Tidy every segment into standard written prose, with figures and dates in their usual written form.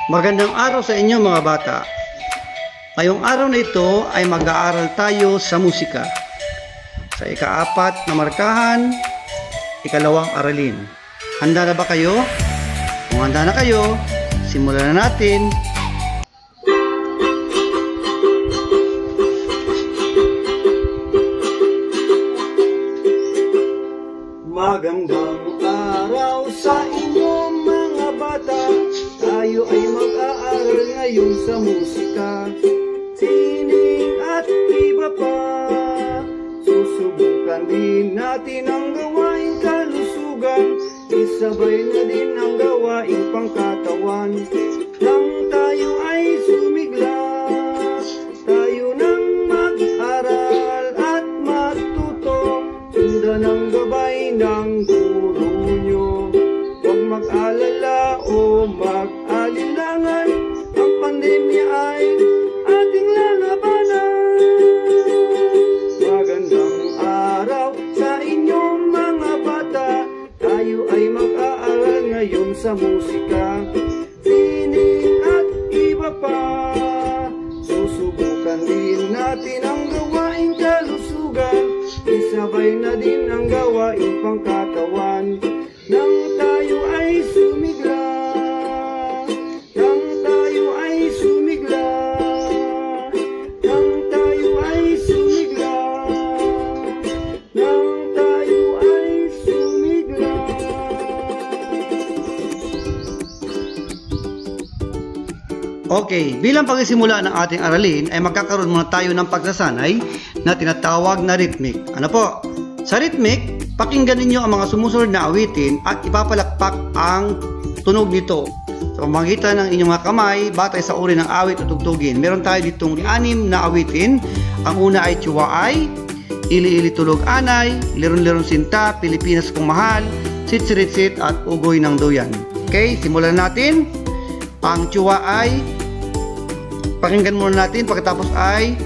Magandang araw sa inyo mga bata. Ngayong araw na ito ay mag-aaral tayo sa musika. Sa ika-4 na markahan, ikalawang aralin. Handa na ba kayo? Kung handa na kayo, simulan na natin. Magandang araw sa inyo mga bata. Tayo ay mag-aaral ngayon sa musika, sining at iba pa. Susubukan din natin ang gawaing kalusugan, isabay na din ang gawaing pangkatawan. Nang tayo ay sumigla, tayo nang mag-aral at matuto. Sundan ang gabay ng guro nyo. Huwag mag-alala o mag-alilangan, ang pandemya ay ating lalabanan. Magandang araw sa inyong mga bata. Tayo ay mag-aaral ngayon sa musika, sining at iba pa. Susubukan din natin ang gawaing kalusugan, isabay na din ang gawaing pangkatawan. Nang tayo ay sumigla, nang tayo ay sumigla, nang tayo ay sumigla, nang tayo ay sumigla. Okay, bilang pagsisimula ng ating aralin ay magkakaroon muna tayo ng pagsasanay na tinatawag na rhythmic. Ano po? Sa rhythmic, pakinggan ninyo ang mga sumusunod na awitin at ipapalakpak ang tunog nito sa pamamagitan ng inyong mga kamay batay sa uri ng awit at tugtugin. Meron tayo ditong 6 na awitin. Ang una ay Tsuwa Ay, Ili-ili Tulog Anay, Liron-liron Sinta, Pilipinas Kong Mahal, Sit-sirit-sit at Ugoy ng Duyan. Okay, simulan natin. Ang Tsuwa Ay, pakinggan muna natin, pagkatapos ay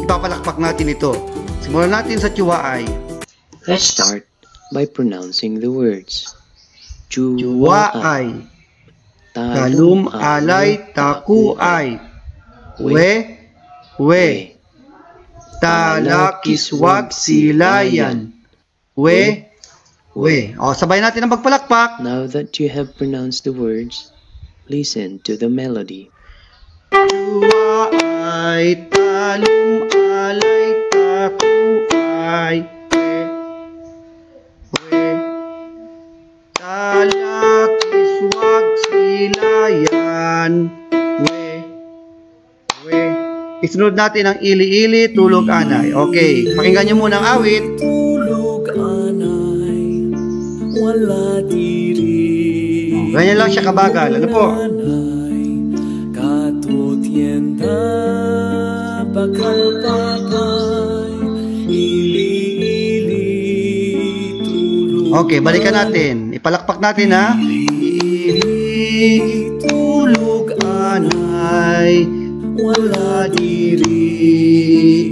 ipapalakpak natin ito. Simulan natin sa Tsuwa Ay. Let's start by pronouncing the words. Tsuwa Ay, Talum Alay Taku Ay, We, Talakiswag Silayan, We. O, sabay natin ang pagpalakpak. Now that you have pronounced the words, listen to the melody. Tsuwa Ay, Talum Alay Taku Ay, Talakiswag Silayan, We. Isunod natin ang Ili-ili Tulog Anay. Okay, pakinggan nyo muna ang awit. Tulog anay, wala diri. Ganyan lang siya kabagal. Ano po? Katotienda, bakal papay, ili-ili tulog. Okay, balikan natin. Ipalakpak natin ha. Ili-ili tulog anay, wala diri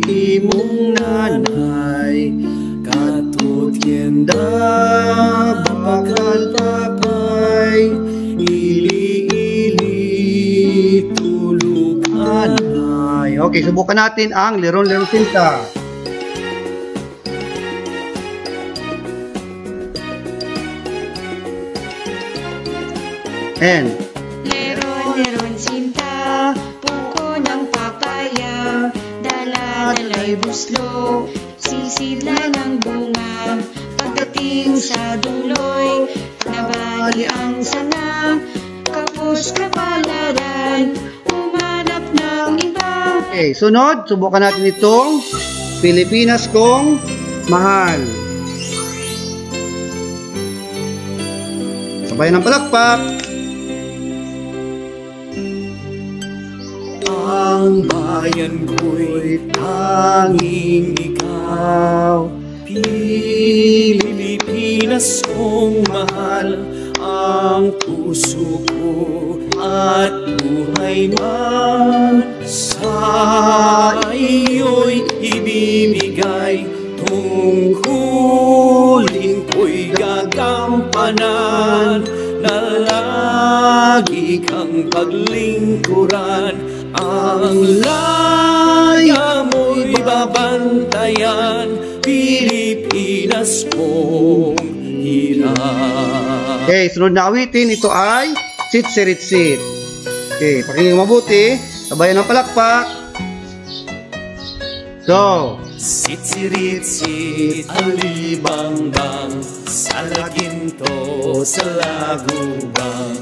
imong nanay. Katotienda, bakal papay, ili-ili tulog anay. Okay, subukan natin ang Liron-liron Sinta. And Leron-leron sinta, puko ng papaya, dala-dala'y buslo, sisidla ng bunga. Pagdating sa duloy, nabali ang sanga, kapos kapalaran, umanap ng iba. okay, sunod, subukan natin itong Pilipinas Kong Mahal. Sabay ng palakpak. Ang bayan ko'y tanging ikaw, Pilipinas kong mahal. Ang puso ko at buhay man sa iyo'y ibibigay. Tungkulin ko'y gagampanan na lagi kang paglingkuran. Ang laya mo'y babantayan, Pilipinas mong hirap. Okay, sunod na awitin, ito ay Sitsiritsit. Okay, pakinggan mabuti, sabayan ng palakpak. Go! Sitsiritsit, alibangbang, sa laginto, sa lagubang,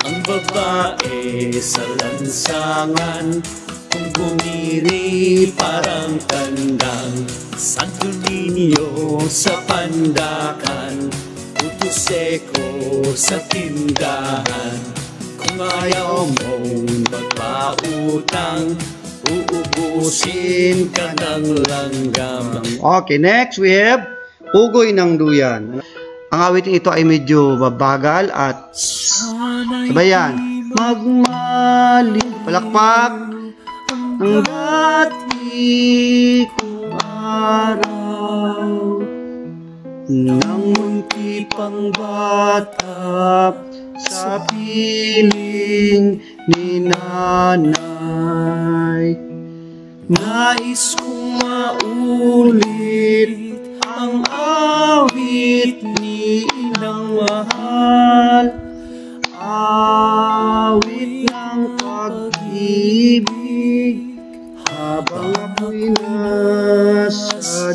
ang babae sa lansangan, kung bumiri parang tandang, Santo Niño sa pandakan, Utuseko sa tindahan. Kung ayaw mong magpautang, uubusin ka ng langgam. Okay, next we have Ugoy ng Duyan. Ang awitin ito ay medyo mabagal at sabayan. Magmali, palakpak, ang dati kong araw, nang munti pang bata, sa piling ni nanay. Nais kong maulit ang awit ni inang mahal, awit ng pag-ibig, habang ako'y nasa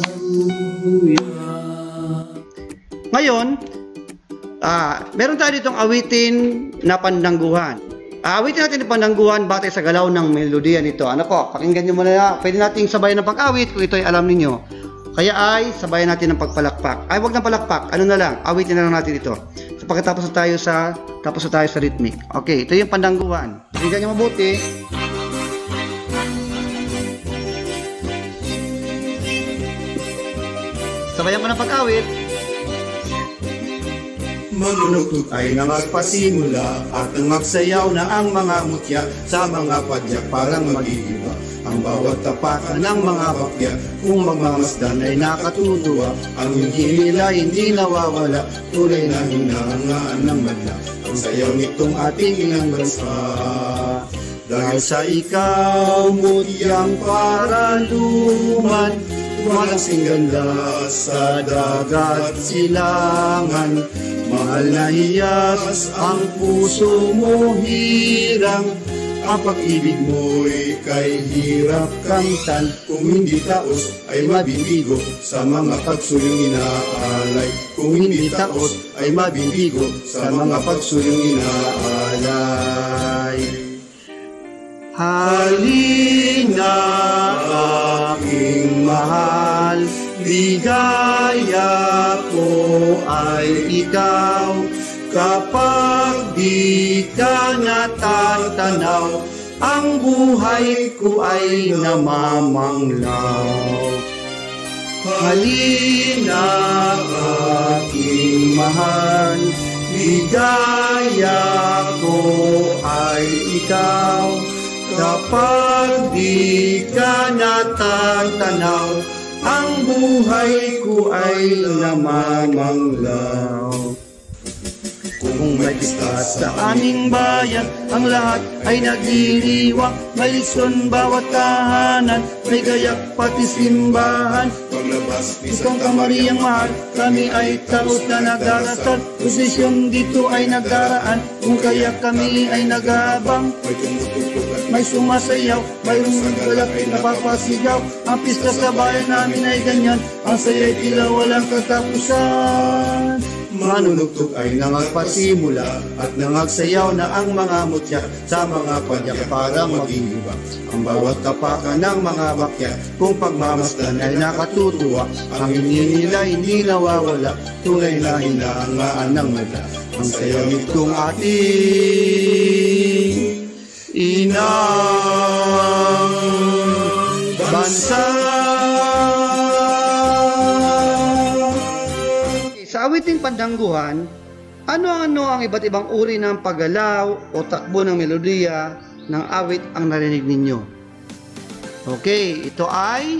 duyan. Ngayon, meron tayo ditong awitin na pandangguhan. Awitin natin yung pandangguhan batay sa galaw ng melodiya nito. Ano po? Pakinggan nyo muna. Pwede nating sabayan ng pag-awit kung ito ay alam ninyo. Kaya ay sabayan natin ng pagpalakpak. Ay, wag ng palakpak. Ano na lang? Awitin na lang natin ito. So, pagkatapos na tayo sa rhythmic. Okay, ito yung pandangguhan. Pakinggan nyo mabuti. Sabayan ko ng pag-awit. Manunugtog ay nangagpasimula at nangagsayaw na ang mga mutya sa mga padyak parang mag-iiba. Ang bawat tapakan ng mga bakya kung magmamasdan ay nakatutuwa. Ang hindi nila hindi nawawala, tunay na hinahangaan ng madla. Ang sayaw nitong ating inang bansa. Dahil sa ikaw, mutyang paraluman, malaking ganda sa dagat silangan. Mahal na hiyas ang puso mo hirang, ang pag-ibig mo'y kay hirap kamtan. Kung hindi taos ay mabibigo sa mga pagsulyong inaalay. Kung hindi taos ay mabibigo sa mga pagsulyong inaalay. Halina aking mahal, ligaya ko ay ikaw. Kapag di ka natatanaw, ang buhay ko ay namamanglaw. Halina aking mahal, ligaya ko ay ikaw. Kapag di ka natatanaw, ang buhay ko ay namamanglaw. Kung may pista sa aming bayan, ang lahat ay nagdiriwang. May lison bawat tahanan, may gayak pati simbahan. Paglabas ni Santa Mariang mahal, kami ay taos na nagdarasal. Posisyon dito ay nagdaraan, kung kaya kami ay nagabang. may tumutugtog at May sumasayaw, mayroong galapit na papasigaw. Ang pista sa bayan namin ay ganyan, ang saya'y tila walang katapusan. Manunugtog ay nangagpasimula at nangagsayaw na ang mga mutya sa mga padyak para mag-iiba. Ang bawat tapakan ng mga bakya kung pagmamasdan ay nakatutuwa. Ang hindi nila hindi nawawala, tunay na hinahangaan ng mata. Ang sayaw nitong ating inang bansa. Sa awiting pandangguhan, ano-ano ang iba't ibang uri ng paggalaw o takbo ng melodiya ng awit ang narinig ninyo? Okay, ito ay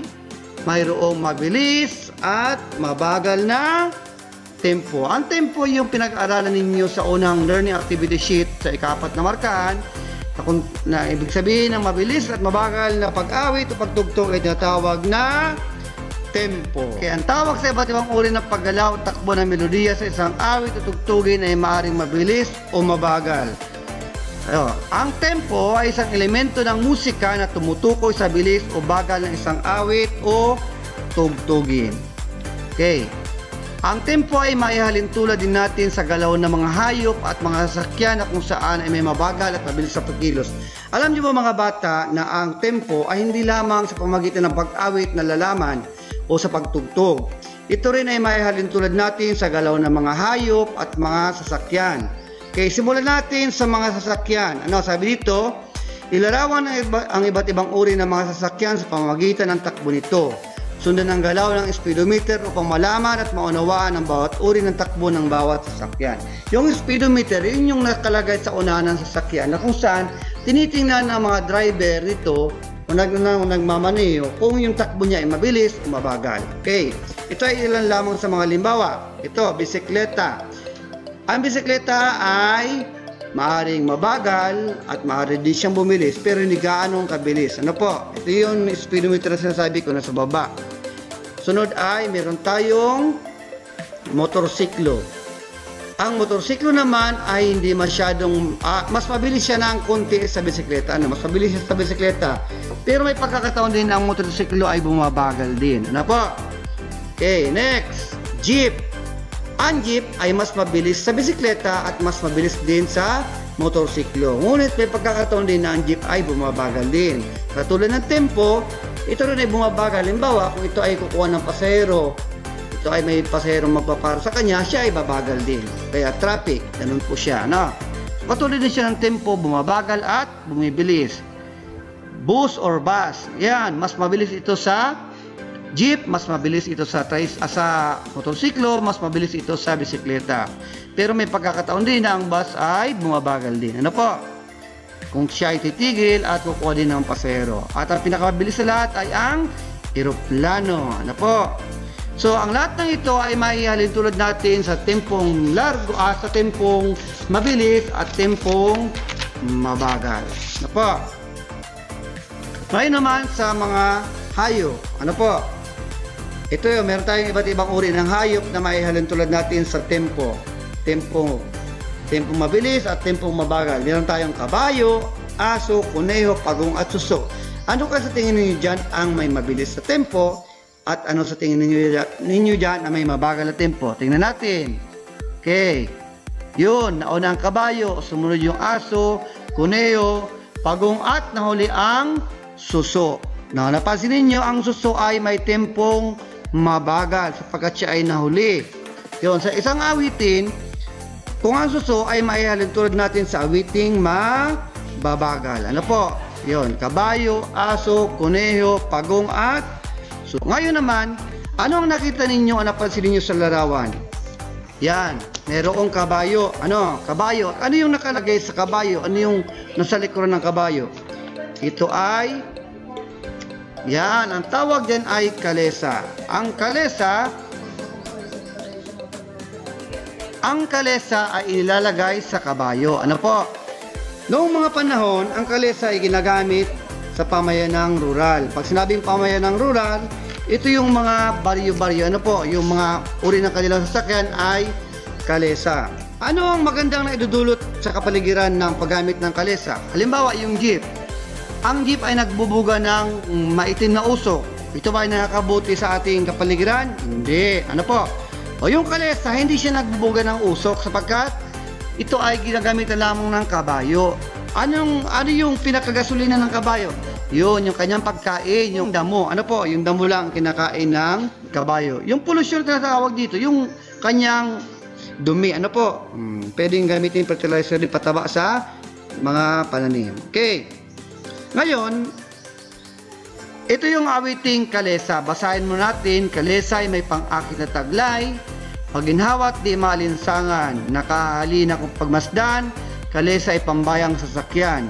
mayroong mabilis at mabagal na tempo. Ang tempo yung pinag-aralan ninyo sa unang learning activity sheet sa ika-4 na markahan na ibig sabihin ng mabilis at mabagal na pag-awit o pagtugtog ay tinatawag na tempo. Kaya ang tawag sa iba't ibang uri ng paggalaw at takbo ng melodiya sa isang awit o tugtugin ay maaaring mabilis o mabagal. Ang tempo ay isang elemento ng musika na tumutukoy sa bilis o bagal ng isang awit o tugtugin. Okay. Ang tempo ay maihalin tulad din natin sa galaw ng mga hayop at mga sasakyan na kung saan ay may mabagal at mabilis sa pagkilos. Alam niyo ba mga bata na ang tempo ay hindi lamang sa pamamagitan ng pag-awit na lalaman o sa pagtugtog. Ito rin ay maihalin tulad natin sa galaw ng mga hayop at mga sasakyan. Okay, simulan natin sa mga sasakyan. Ano sabi dito? Ilarawan ang iba't ibang uri ng mga sasakyan sa pamamagitan ng takbo nito. Sundan ang galaw ng speedometer upang malaman at maunawaan ang bawat uri ng takbo ng bawat sasakyan. Yung speedometer, yun yung nakalagay sa unahan ng sasakyan na kung saan tinitingnan ng mga driver nito o nagmamaneho kung yung takbo niya ay mabilis o mabagal. Okay, ito ay ilan lamang sa mga limbawa. Ito, bisikleta. Ang bisikleta ay maaaring mabagal at maaari din siyang bumilis pero hindi gaanong kabilis. Ano po? Ito yung speedometer na sinasabi ko na sa baba. Sunod ay meron tayong motorsiklo. Ang motorsiklo naman ay hindi masyadong mas mabilis siya ng konti sa bisikleta. Mas mabilis siya sa bisikleta. Pero may pagkakataon din ang motorsiklo ay bumabagal din. Ano po? Okay, next. Jeep. Ang jeep ay mas mabilis sa bisikleta at mas mabilis din sa motorsiklo. Ngunit may pagkakataon din na ang jeep ay bumabagal din. Katulad ng tempo, ito rin ay bumabagal. Halimbawa, kung ito ay kukuha ng pasahero, ito ay may pasahero magpaparo sa kanya, siya ay babagal din. Kaya traffic, ganun po siya. No? Katulad din siya ng tempo, bumabagal at bumibilis. Bus or bus, yan, mas mabilis ito sa jeep, mas mabilis ito sa motorsiklo, mas mabilis ito sa bisikleta. Pero may pagkakataon din na ang bus ay bumabagal din. Ano po? Kung siya ay titigil at kukuha din ng pasahero. At ang pinakamabilis sa lahat ay ang eroplano. Ano po? So, ang lahat ng ito ay maihalin tulad natin sa tempong largo, sa tempong mabilis at tempong mabagal. Ano po? Ngayon naman sa mga hayop. Ano po? Ito yun, meron tayong iba't ibang uri ng hayop na maihalin tulad natin sa tempo. Tempong mabilis at tempong mabagal. Meron tayong kabayo, aso, kuneho, pagong at suso. Ano ka sa tingin ninyo dyan ang may mabilis sa tempo? At ano sa tingin ninyo dyan na may mabagal na tempo? Tingnan natin. Okay. Yun, nauna ang kabayo, sumunod yung aso, kuneho, pagong at nahuli ang suso. Now, napansin ninyo, ang suso ay may tempong mabagal sapagkat siya ay nahuli. Yun, sa isang awitin, kung ang suso ay maihalin tulad natin sa awiting mababagal. Ano po? Yun, kabayo, aso, kuneho, pagong at suso. Ngayon naman, ano ang nakita ninyo o napansin ninyo sa larawan? Yan, merong kabayo. Ano? Kabayo. Ano yung nakalagay sa kabayo? Ano yung nasa likuran ng kabayo? Ito ay yan, ang tawag dyan ay kalesa. Ang kalesa ay inilalagay sa kabayo. Ano po? Noong mga panahon, ang kalesa ay ginagamit sa pamayanang rural. Pag sinabing pamayanang rural, ito yung mga baryo-baryo. Ano po? Yung mga uri ng kanilang sasakyan ay kalesa. Ano ang magandang naidudulot sa kapaligiran ng paggamit ng kalesa? Halimbawa, yung jeep. Ang jeep ay nagbubuga ng maitim na usok. Ito ba ay nakakabuti sa ating kapaligiran? Hindi. Ano po? O yung kalesa, hindi siya nagbubuga ng usok sapagkat ito ay ginagamit na lamang ng kabayo. Ano yung pinakagasolina ng kabayo? Yun, yung kanyang pagkain, yung damo. Ano po? Yung damo lang kinakain ng kabayo. Yung pollution na tawag dito, yung kanyang dumi. Ano po? Pwedeng gamitin fertilizer din pataba sa mga pananim. Okay. Ngayon, ito yung awiting kalesa. Basahin mo natin, kalesa ay may pang-akit na taglay. Paginhawat di maalinsangan, nakahalina kung pagmasdan, kalesa ay pambayang sasakyan.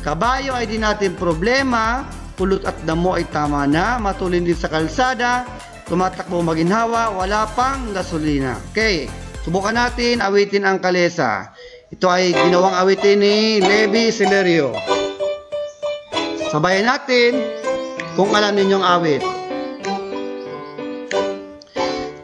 Kabayo ay di natin problema, pulot at damo ay tama na, matulin din sa kalsada, tumatakbo maginhawa, wala pang gasolina. Okay, subukan natin awitin ang kalesa. Ito ay ginawang awitin ni Levi Celerio. Sabayan natin kung alam ninyong awit.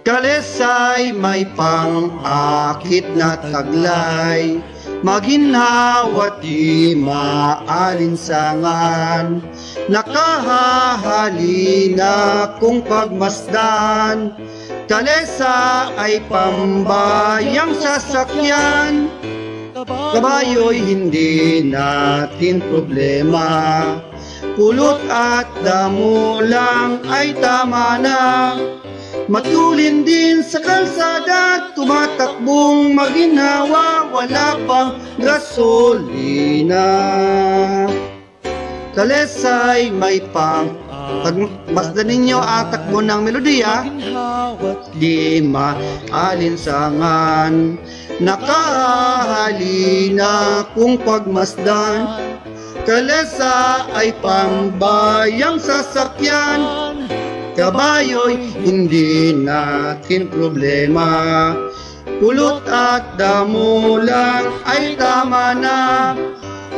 Kalesa'y may pang-akit na taglay, maginhawa't di maalinsangan, nakahahalina kung pagmasdan. Kalesa ay pambayang sasakyan, kabayo'y hindi natin problema, pulot at damo lang ay tama na. Matulin din sa kalsada, tumatakbong maginhawa, wala pang gasolina. Kalesa'y may pang, pagmasdan ninyo ang takbo ng melodiya, di maalinsangan, nakahalina kung pagmasdan. Kalesa ay pambayang sasakyan, kabayo'y hindi natin problema, pulot at damo lang ay tama na.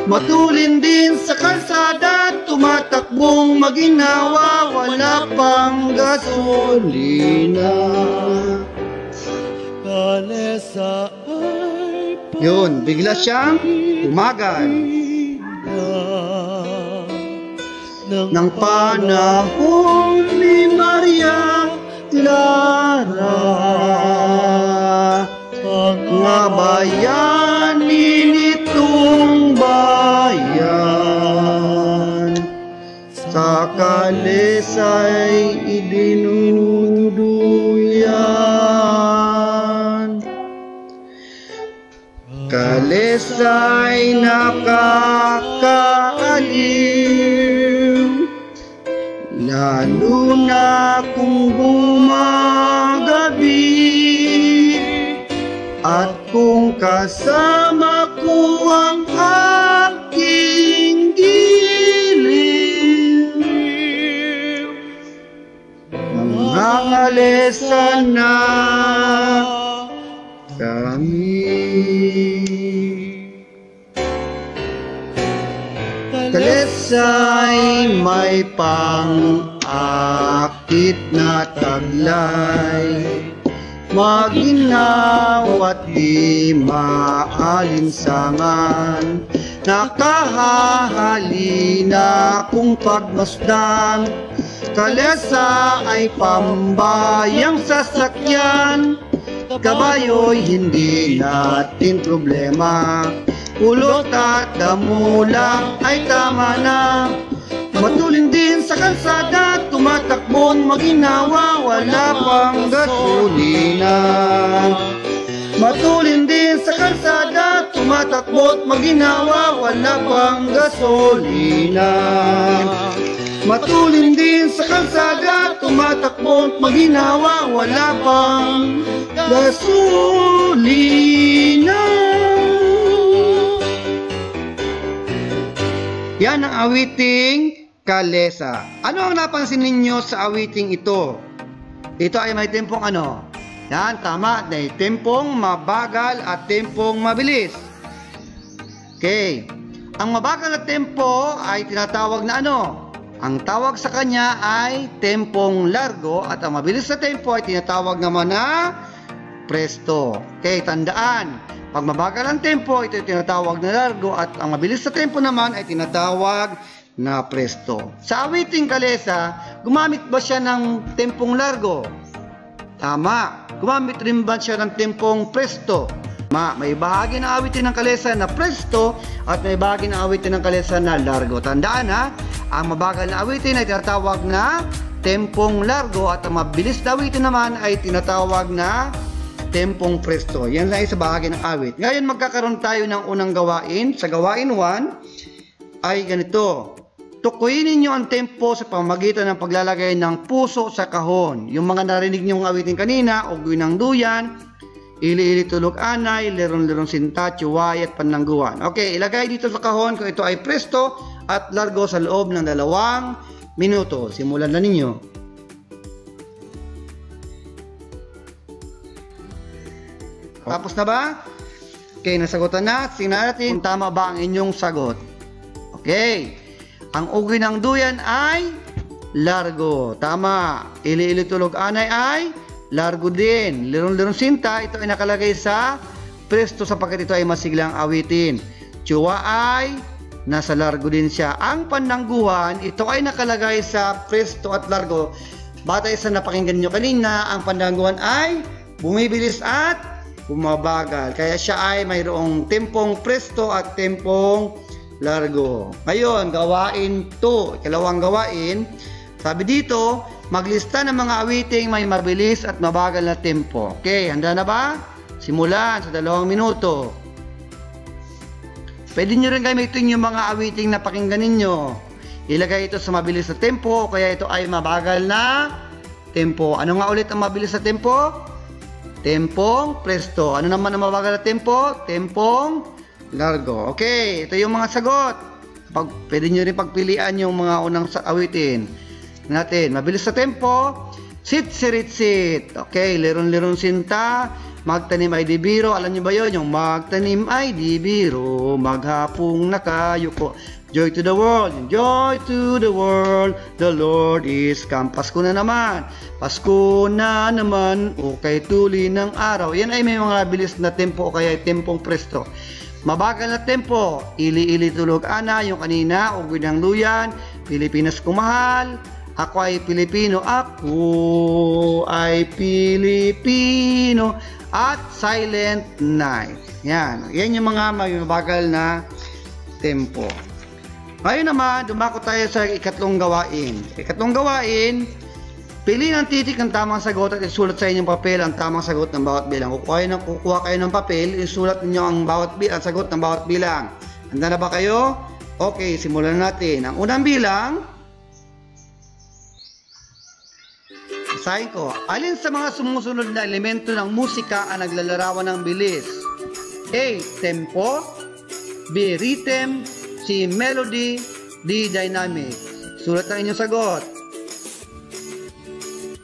Matulin din sa kalsada, tumatakbong maginhawa, wala pang gasolina. Kalesa ay Yun, bigla siyang umagal. Ng panahon ni Maria Clara, mga bayani nitong bayan, sa kalesa'y idinuduyan. Kalesa'y nakakaaliw, lalo na kung gumagabi, at kung kasama ko ang aking giliw, nangangalesa na kami. Kalesa'y may pang-akit na taglay, maginhawa't di maalinsangan, nakahahalina kung pagmasdan. Kalesa ay pambayang sasakyan, kabayo'y hindi natin problema, pulot at damo lang ay tama na. Matulin din sa kalsada, tumatakbong maginhawa, wala pang gasolina. Matulin din sa kalsada, tumatakbo't maginhawa, wala pang gasolina. Matulin din sa kalsada, tumatakbo't maginhawa, wala pang gasolina. Yan ang awiting Kalesa. Ano ang napansin ninyo sa awiting ito? Ito ay may tempong ano? Yan, tama. May tempong mabagal at tempong mabilis. Okay. Ang mabagal na tempo ay tinatawag na ano? Ang tawag sa kanya ay tempong largo, at ang mabilis na tempo ay tinatawag naman na presto. Okay, tandaan. Pag mabagal ang tempo, ito ay tinatawag na largo, at ang mabilis na tempo naman ay tinatawag na presto. Sa awiting Kalesa, gumamit ba siya ng tempong largo? Tama. Gumamit rin ba siya ng tempong presto? May bahagi ng awitin ng Kalesa na presto at may bahagi ng awitin ng Kalesa na largo. Tandaan ha, ang mabagal na awitin ay tinatawag na tempong largo, at ang mabilis na awitin naman ay tinatawag na tempong presto. Yan lang sa bahagi ng awit. Ngayon magkakaroon tayo ng unang gawain. Sa gawain 1 ay ganito. Tukuyin ninyo ang tempo sa pamamagitan ng paglalagay ng puso sa kahon. Yung mga narinig nyo awitin kanina, Ugoy ng Duyan, Ili-ili Tulog Anay, Leron-lerong Sinta, Chiway at Panangguan. Okay, ilagay dito sa kahon kung ito ay presto at largo sa loob ng 2 minuto. Simulan na ninyo. Tapos na ba? Okay, nasagutan na. Tingnan natin kung tama ba ang inyong sagot. Okay. Ang ugwi ng duyan ay largo. Tama. Ili-ili tulog anay ay largo din. Lirong-lirong sinta, ito ay nakalagay sa presto sapagkat ito ay masiglang awitin. Tsuwa ay nasa largo din siya. Ang panangguhan, ito ay nakalagay sa presto at largo. Batay sa napakinggan nyo kanina, ang panangguhan ay bumibilis at bumabagal. Kaya siya ay mayroong tempong presto at tempong largo. Ngayon, gawain 2. Ikalawang gawain. Sabi dito, maglista ng mga awiting may mabilis at mabagal na tempo. Okay, handa na ba? Simulan sa 2 minuto. Pwede nyo rin gamitin yung mga awiting na pakinggan ninyo. Ilagay ito sa mabilis na tempo, kaya ito ay mabagal na tempo. Ano nga ulit ang mabilis na tempo? Tempong presto. Ano naman ang mabagal na tempo? Tempong largo. Okay, ito yung mga sagot. Pwede nyo rin pagpilian yung mga unang awitin natin. Mabilis na tempo, sit, sirit, sit. Okay, liron-liron sinta, magtanim ay di biro. Alam nyo ba yun? Yung magtanim ay di biro, maghapong nakayuko. Joy to the world, joy to the world, the Lord is come. Pasko na naman, Pasko na naman, okay tuli ng araw. Yan ay may mga bilis na tempo o kaya tempong presto. Mabagal na tempo, ili-ili tulog ana, yung kanina, ugwi ng luyan, Pilipinas kumahal, ako ay Pilipino, ako ay Pilipino, at silent night. Yan yung mga mabagal na tempo. Ngayon naman, dumako tayo sa ikatlong gawain. Ikatlong gawain, pili ng titik ng tamang sagot at isulat sa inyong papel ang tamang sagot ng bawat bilang. Kukuha kayo ng papel, isulat ninyo ang sagot ng bawat bilang. Handa na ba kayo? Okay, simulan natin. Ang unang bilang, basahin ko. Alin sa mga sumusunod na elemento ng musika ang naglalarawan ng bilis? A. Tempo, B. Rhythm, C. Melody, D. Dynamic. Sulat ang inyong sagot.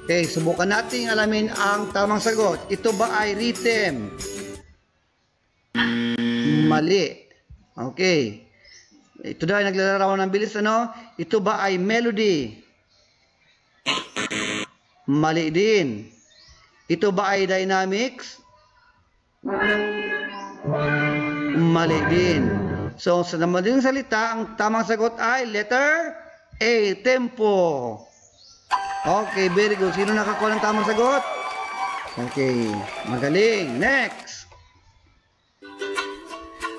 Okay, subukan natin alamin ang tamang sagot. Ito ba ay rhythm? Mali. Okay. Ito daw ay naglalarawan ng bilis, ano? Ito ba ay melody? Mali din. Ito ba ay dynamics? Mali din. So, sa madaling salita, ang tamang sagot ay letter A, tempo. Okay, very good. Sino nakakuha ng tamang sagot? Okay, magaling. Next.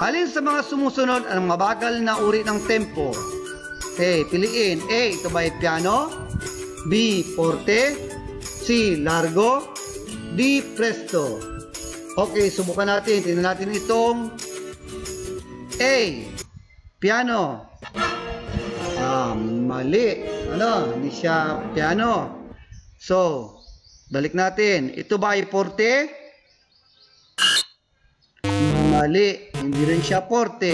Alin sa mga sumusunod ang mabagal na uri ng tempo? Okay, piliin. A, ito ba ay piano? B, forte? C, largo? D, presto? Okay, subukan natin. Tingnan natin itong A, piano. Mali. Hindi siya piano. So, balik natin. Ito ba ay forte? Mali. Hindi rin siya forte.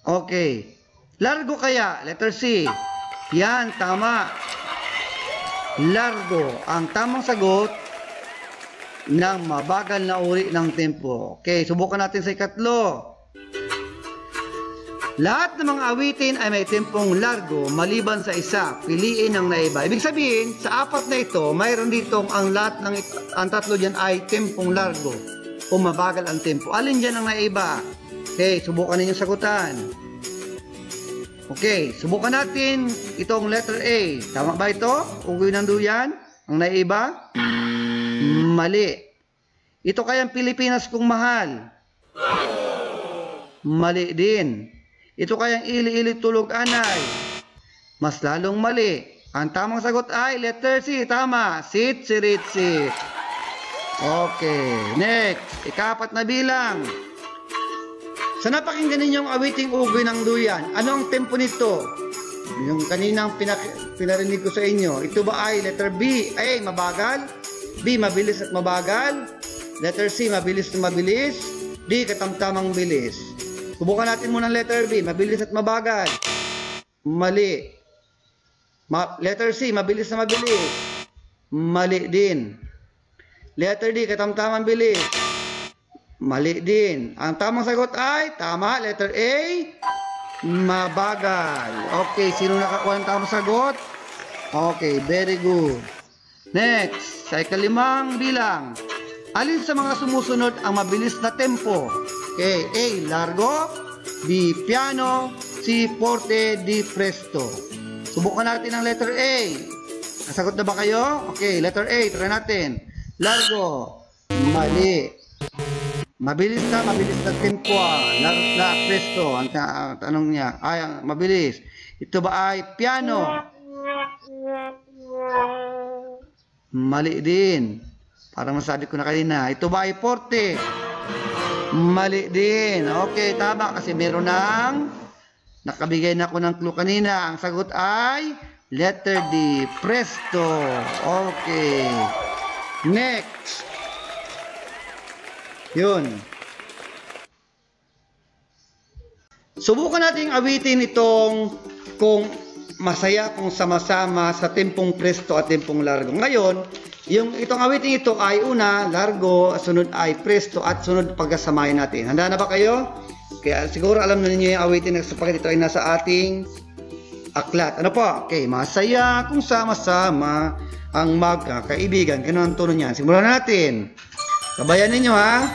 Okay. Largo kaya? Letter C. Yan, tama. Largo. Ang tamang sagot ng mabagal na uri ng tempo. Okay, subukan natin sa ikatlo. Lahat ng mga awitin ay may tempong largo maliban sa isa. Piliin ang naiba. Ibig sabihin, sa apat na ito, mayroon ditong ang tatlo dyan ay tempong largo o mabagal ang tempo. Alin dyan ang naiba? Okay, subukan ninyo sagutan. Okay, subukan natin itong letter A. Tama ba ito? Ugwi ng duyan? Ang naiba? Mali. Ito kayang Pilipinas kung mahal? Mali din. Ito kayang ili-ili tulog anay? Mas lalong mali. Ang tamang sagot ay letter C. Tama. Sit, sirit, sit. Okay. Next. Ikapat na bilang. Sa napakinggan ninyong awiting ugwi ng duyan, ano ang tempo nito? Yung kaninang pinarinig ko sa inyo. Ito ba ay letter B? A, mabagal? B, mabilis at mabagal? Letter C, mabilis at mabilis? D, katamtamang bilis. Subukan natin muna ang letter B, mabilis at mabagal. Mali. Letter C, mabilis na mabilis. Mali din. Letter D, katamtaman bilis. Mali din. Ang tamang sagot ay, tama, letter A, mabagal. Okay, sino nakakuha ng tamang sagot? Okay, very good. Next, sa ikalimang bilang. Alin sa mga sumusunod ang mabilis na tempo? Okay, A, largo, B, piano, C, forte, D, presto. Subukan natin ang letter A. Nasagot na ba kayo? Okay, letter A, try natin. Largo, mali. Mabilis na tempo. Largo na presto. Ang tanong niya, ay, mabilis. Ito ba ay piano? Mali din. Parang masabi ko na kanina. Ito ba ay forte? Mali din. Okay, tama kasi meron ng nakabigay na ako ng clue kanina. Ang sagot ay letter D, presto. Okay. Next. Yun. Subukan nating awitin itong kung masaya kung sama-sama sa tempong presto at tempong largo. Ngayon, itong awitin ito ay una, largo, sunod ay presto, at sunod pagkasamahin natin. Handa na ba kayo? Kaya siguro alam na ninyo yung awitin na sapagkat ito ay nasa ating aklat. Ano po? Okay, masaya kung sama-sama ang magkakaibigan. Ganun ang tono niyan. Simulan natin. Sabayan ninyo ha.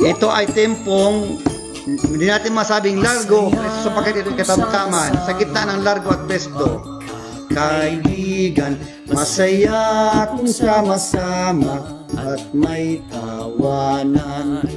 Ito ay tempong, hindi natin masabing largo sapagkat ito ay katamtaman sa gitna ng largo at presto. Kaibigan, masaya kung sama-sama at may tawanan.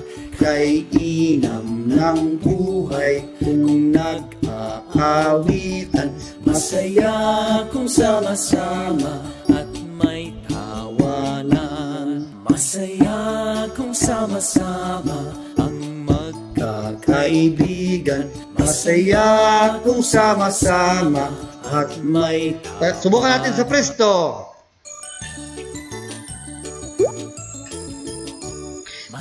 Kay inam ng buhay kung nag-aawitan. Masaya kung sama-sama at may tawanan. Masaya kung sama-sama ang magkakaibigan. Masaya kung sama-sama at may... Subukan natin sa presto.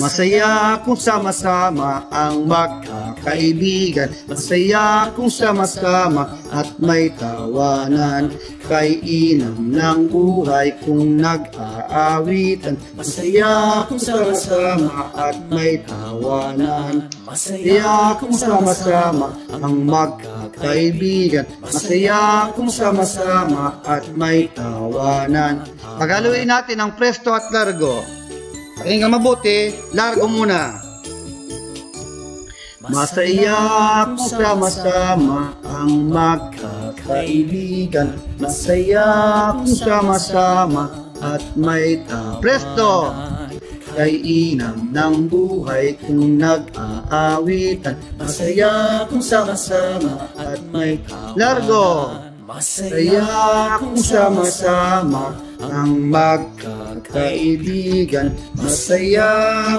Masaya kung sama-sama ang magkakaibigan. Masaya kung sama-sama at may tawanan. Kay inam ng buhay kung nag-aawitan. Masaya kung sama-sama at may tawanan. Masaya kung sama-sama ang magkakaibigan. Masaya kung sama-sama at may tawanan. Paghaluin natin ang presto at largo. Pakinggan mabuti, largo muna. Masaya kung sama-sama ang magkakaibigan. Masaya kung sama-sama at may presto. Kay inam ng buhay kung nag-aawitan. Masaya kung sama-sama at may largo. Masaya kung sama-sama ang magkakaibigan. Masaya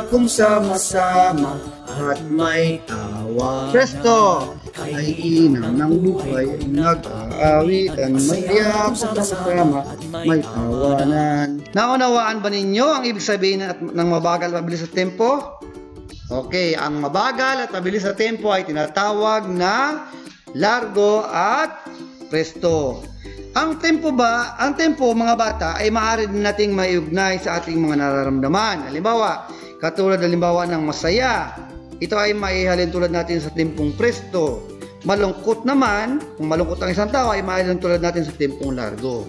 kung sama-sama at may tawa. Presto! Ay inam ng buhay nag-aawitan. Masaya kung sama-sama at may tawanan. Naunawaan ba ninyo ang ibig sabihin ng mabagal at mabilis sa tempo? Okay, ang mabagal at mabilis sa tempo ay tinatawag na largo at presto. Ang tempo mga bata ay maaari din nating maiugnay sa ating mga nararamdaman. Halimbawa, katulad ng masaya. Ito ay maihalin tulad natin sa tempong presto. Malungkot naman, kung malungkot ang isang tao ay maihalin tulad natin sa tempong largo.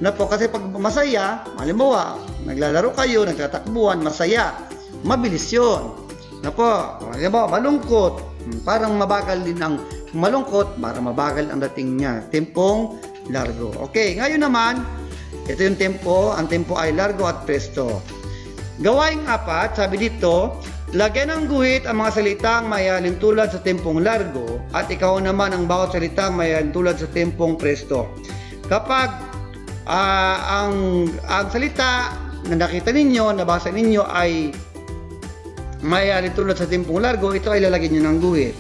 Na po, kasi pag masaya, halimbawa, naglalaro kayo, nagtatakbuhan, masaya, mabilis yun. Na po, halimbawa, malungkot, parang mabagal din ang malungkot, parang mabagal ang dating niya. Tempong largo. Okay, ngayon naman, ito yung tempo. Ang tempo ay largo at presto. Gawaing 4, sabi dito, lagyan ng guhit ang mga salitang mayahalin tulad sa tempong largo at ikaw naman ang bawat salitang mayahalin tulad sa tempong presto. Kapag ang salita na nakita ninyo, nabasa ninyo ay mayahalin tulad sa tempong largo, ito ay lalagyan nyo ng guhit.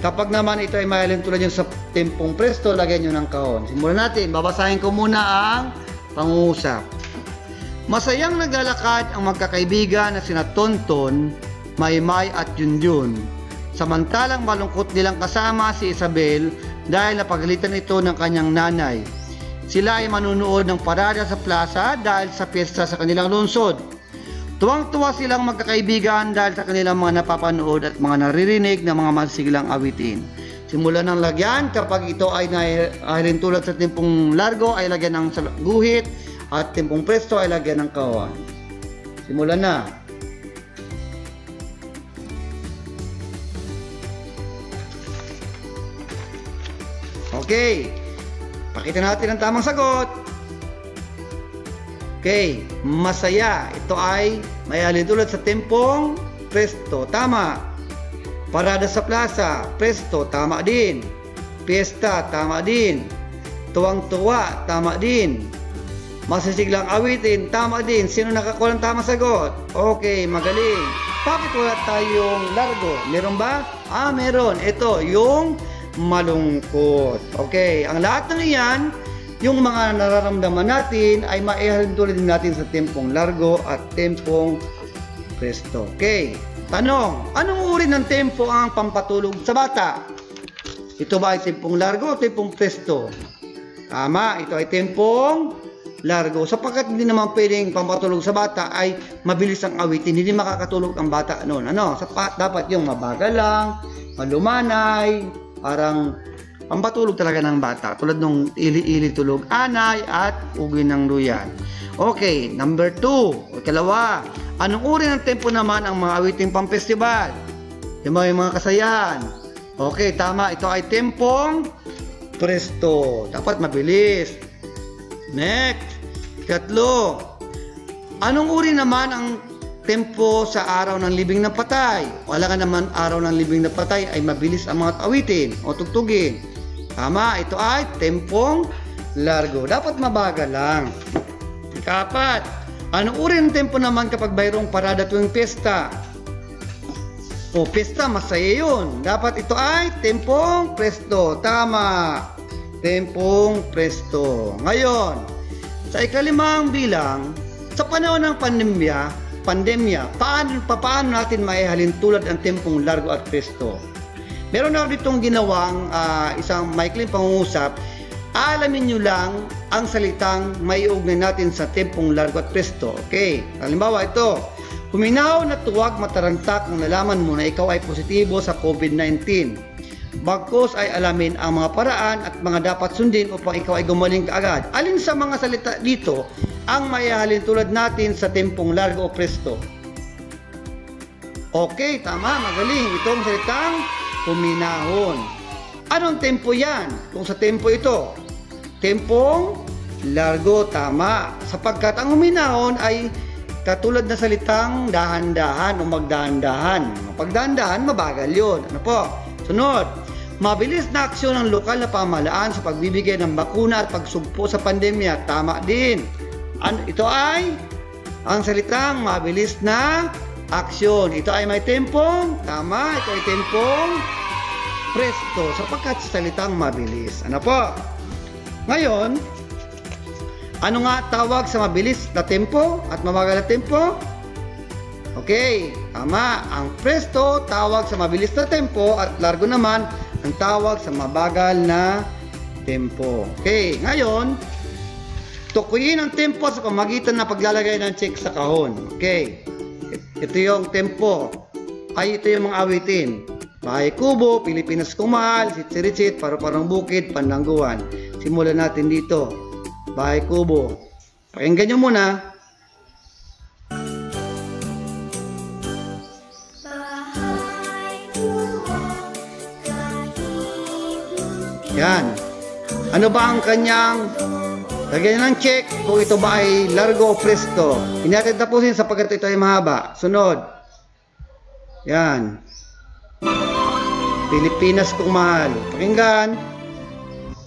Kapag naman ito ay mahalin tulad nyo sa tempong presto, lagyan nyo ng kahon. Simulan natin. Babasahin ko muna ang pangungusap. Masayang naglalakad ang magkakaibigan na sina Tonton, Maymay at Junjun. Samantalang malungkot nilang kasama si Isabel dahil napagalitan ito ng kanyang nanay. Sila ay manunood ng parada sa plaza dahil sa piyesta sa kanilang lungsod. Tuwang-tuwa silang magkakaibigan dahil sa kanilang mga napapanood at mga naririnig ng mga masiglang awitin. Simulan ng lagyan kapag ito ay nahirin tulad sa tempong largo ay lagyan ng guhit at tempong presto ay lagyan ng kawan. Simulan na. Okay. Pakita natin ang tamang sagot. Okay, masaya. Ito ay may halintulad sa tempong presto. Tama. Parada sa plaza. Presto. Tama din. Fiesta. Tama din. Tuwang-tuwa. Tama din. Masisiglang awitin. Tama din. Sino nakakuha ng tamang sagot? Okay, magaling. Bakit wala tayong largo? Meron ba? Meron. Ito, yung malungkot. Okay, ang lahat ng iyan, yung mga nararamdaman natin ay maihalintulad din natin sa tempong largo at tempong presto. Okay, tanong, anong uri ng tempo ang pampatulog sa bata? Ito ba ay tempong largo o tempong presto? Tama, ito ay tempong largo. Sapagkat hindi naman pwedeng pampatulog sa bata ay mabilis ang awitin, hindi makakatulog ang bata noon. Dapat yung mabagal lang, malumanay, parang pampatulog talaga ng bata, tulad nung ili-ili tulog anay at ugoy ng luyan. Okay, number 2, ikalawa, anong uri ng tempo naman ang mga awiting pang-festival? Yung mga kasayahan. Okay, tama, ito ay tempong presto, dapat mabilis. Next, ikatlo, anong uri naman ang tempo sa araw ng libing ng patay? Wala ka naman araw ng libing ng patay ay mabilis ang mga awitin o tugtugin. Tama, ito ay tempong largo. Dapat mabagal lang. Ikapat, anong uri ng tempo naman kapag mayroong parada tuwing piyesta? O piyesta, masaya yun. Dapat ito ay tempong presto. Tama, tempong presto. Ngayon, sa ikalimang bilang, sa panahon ng pandemya, paano natin maihalin tulad ang tempong largo at presto? Meron na ditong ginawang isang maikling pangungusap. Alamin nyo lang ang salitang maiugnay natin sa tempong largo at presto. Okay, halimbawa ito, huminaw na tuwag matarantak kung nalaman mo na ikaw ay positibo sa COVID-19. Bagkus ay alamin ang mga paraan at mga dapat sundin upang ikaw ay gumaling kaagad. Alin sa mga salita dito ang maihalin tulad natin sa tempong largo o presto? Okay, tama, magaling. Itong salitang huminahon. Anong tempo yan? Kung sa tempo ito, tempong largo, tama. Sapagkat ang huminahon ay katulad na salitang dahan-dahan o magdahan-dahan. Pagdahan-dahan, mabagal yun. Ano po? Sunod, mabilis na aksyon ng lokal na pamahalaan sa pagbibigay ng bakuna at pagsugpo sa pandemya. Tama din. Ito ay ang salitang mabilis na aksyon. Ito ay may tempong, tama, ito ay tempong presto sapagkat sa salitang mabilis. Ano po? Ngayon, ano nga tawag sa mabilis na tempo at mabagal na tempo? Okay, tama. Ang presto tawag sa mabilis na tempo at largo naman ang tawag sa mabagal na tempo. Okay, ngayon, tukuyin ang tempo sa pamagitan ng paglalagay ng check sa kahon. Okay, ito yung tempo. Ay, ito yung mga awitin. Bahay Kubo, Pilipinas Kung Mahal, Sitsiritsit, Paru-Parong Bukid, Pandangguan. Simulan natin dito. Bahay Kubo. Pakinggan nyo muna. Yan. Ano ba ang kanyang lagyan ng check kung ito ba ay largo o presto? Hindi natin tapusin sapagkat ito ay mahaba. Sunod. Yan. Pilipinas Kung Mahal. Pakinggan.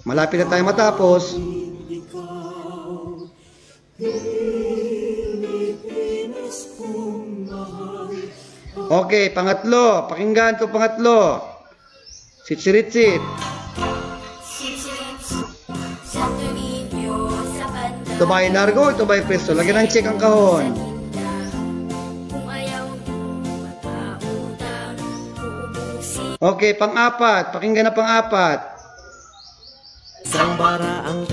Malapit na tayo matapos. Okay, pangatlo. Pakinggan ito pangatlo. Sitsiritsit. Ito ba ay largo? Ito ba ay presto? Lagyan ng check ang kahon. Okay, pang-apat. Pakinggan na pang-apat. Isang bara ang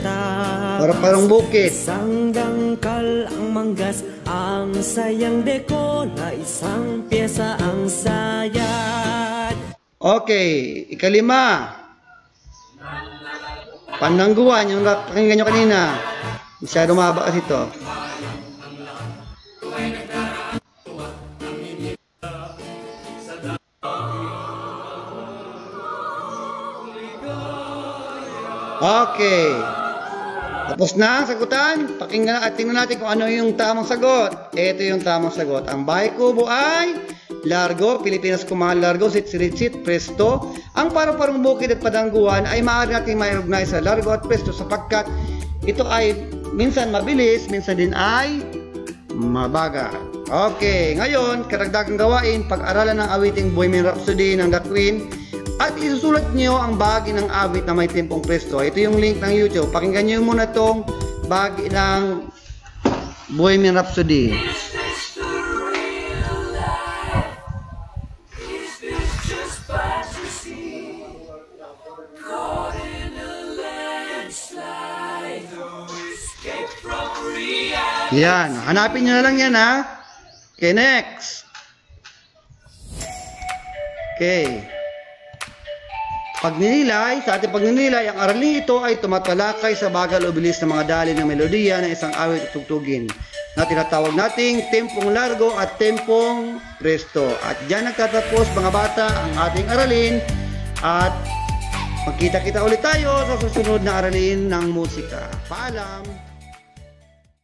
Para parang bukid. isang dangkal ang manggas, ang sayang deko na isang pyesa ang sayad. Okay, ikalima. Panangguan, yung pakinggan nyo kanina. Masyado mahaba kasi ito. Okay. Tapos na ang sagutan. Pakinggan at tingnan natin kung ano yung tamang sagot. Ito yung tamang sagot. Ang bahay kubo ay Largo, Pilipinas Kumahal Largo, Sitsit, Presto. Ang paru-parong bukid at padangguan ay maaari natin may-ugnaay sa Largo at Presto sapagkat ito ay minsan mabilis, minsan din ay mabagal. Okay, ngayon, karagdagang gawain, pag-aralan ng awiting Bohemian Rhapsody ng The Queen at isusulat nyo ang bahagi ng awit na may tempong Presto. Ito yung link ng YouTube. Pakinggan nyo muna itong bahagi ng Bohemian Rhapsody. Yan, hanapin nyo na lang yan ha. Okay, next. Okay. Pagninilay, sa ating pagninilay, ang aralin ito ay tumatalakay sa bagal o bilis ng mga dali ng melodiya ng isang awit at tugtugin na tinatawag nating tempong largo at tempong presto. At dyan nagtatapos mga bata ang ating aralin at magkita-kita ulit tayo sa susunod na aralin ng musika. Paalam!